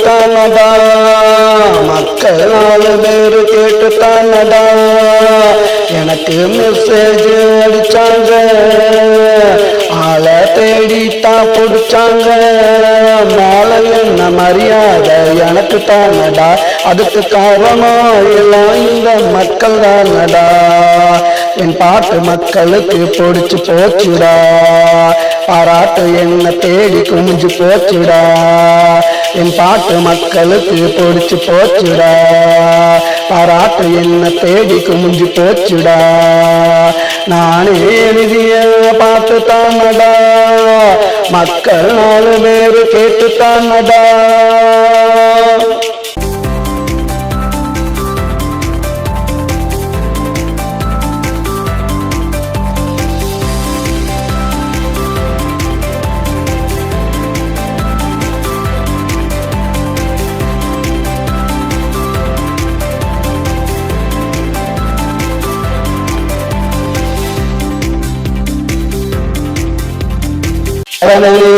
கேட்டுத்தானடா, மக்கள் 4 பேரு கேட்டுத்தானடா, எனக்கு மெசேஜ் அடிச்சாங்க, ஆளை தேடித்தான் பிடிச்சாங்க, மேல என்ன மரியாதை எனக்கு தானடா, அதுக்கு காரணம் எல்லாம் இந்த மக்கள் தானடா. என் பாட்டு மக்களுக்கு பிடிச்சு போச்சுடா, பாராட்டு என்ன தேடி குமிஞ்சு போச்சுடா, என் பாட்டு மக்களுக்கு பிடிச்சு போச்சுடா, பாராட்டு என்ன தேடி குமிஞ்சு போச்சுடா. நானே எழுதிய பாட்டு தானடா, மக்கள் 4 பேரு கேட்டு தானடா.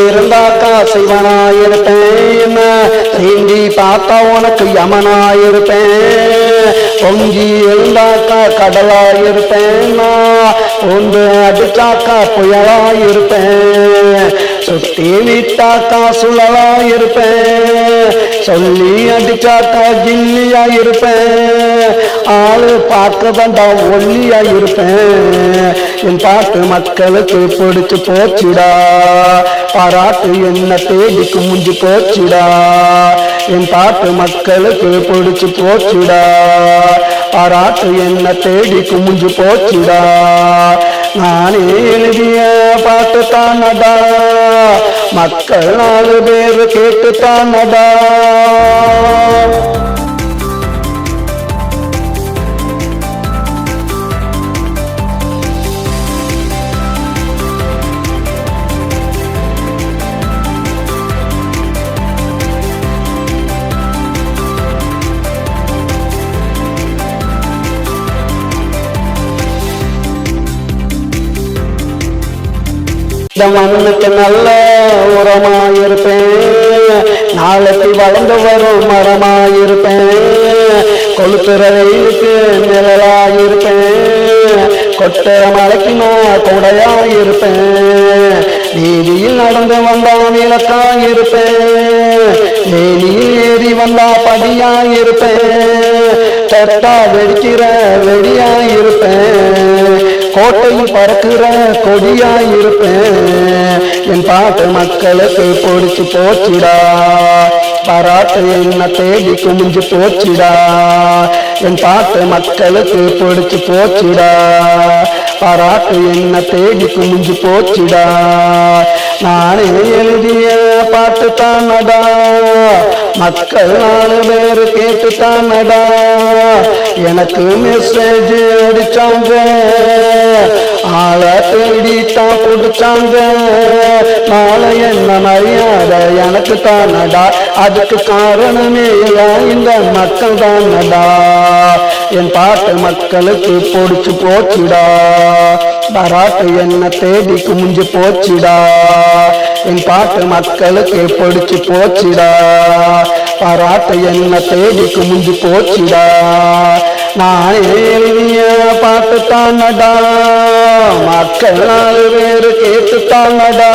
இருந்தாக்கா சிவனாயிருப்பேன், சீண்டி பார்த்தா உனக்கு யமனாயிருப்பேன், பொங்கி இருந்தாக்கா கடலாயிருப்பேன், ஒன்று அடிச்சாக்கா புயலாயிருப்பேன், சுத்தி விட்டாக்கா சுழலாயிருப்பேன், சொல்லி அடிச்சாக்கா ஜில்லியாயிருப்பேன், ஆளு பார்க்க வந்தா ஒல்லியாயிருப்பேன். என் பாட்டு மக்களுக்கு பிடிச்சு போச்சுடா, பாராட்டு என்ன தேடி குமிஞ்சு போச்சுடா, என் பாட்டு மக்களுக்கு பிடிச்சு போச்சுடா, பாராட்டு என்ன தேடி குமிஞ்சு போச்சுடா. நானே எழுதிய பாட்டு தானடா, மக்கள் 4 பேரு கேட்டு தானடா. இந்த மண்ணுக்கு நல்ல உரமாயிருப்பேன், நாளைக்கு வளர்ந்து வரும் மரமாயிருப்பேன், கொளுத்துற வெயிலுக்கு நிழலாயிருப்பேன், கொட்டுற மலைக்கு நான் கொடையாயிருப்பேன், நீதியில் நடந்து வந்தா விளக்காயிருப்பேன், வேலியில் ஏறி வந்தா படியாயிருப்பேன், தொட்டா வெடிக்கிற வெடியாயிருப்பேன், கோட்டையில் பறக்கிற கொடியாயிருப்பேன். என் பாட்டு மக்களுக்கு பிடிச்சு போச்சுடா, பாராட்டு என்ன தேடி குமிஞ்சு போச்சுடா, என் பாட்டு மக்களுக்கு பிடிச்சு போச்சுடா, பாராட்டு என்ன தேடி குமிஞ்சு போச்சுடா. நானே எழுதிய பாட்டு தானடா, மக்கள் 4 பேரு கேட்டு தானடா, எனக்கு மெசேஜ் அடிச்சாங்க, ஆளை தேடித்தான் பிடிச்சாங்க, நாளை என்ன மரியாதை எனக்கு தானடா, அதுக்கு காரணமே இந்த மக்கள் தானடா. என் பாட்டு மக்களுக்கு பிடிச்சு போச்சுடா, பாராட்டு என்ன தேடி குமிஞ்சு போச்சுடா, என் பாட்டு மக்களுக்கு பிடிச்சு போச்சுடா, பாராட்டு என்ன தேடி குமிஞ்சு போச்சுடா. நானே எழுதிய பாட்டு தானடா, மக்கள் 4 பேரு கேட்டு தானடா.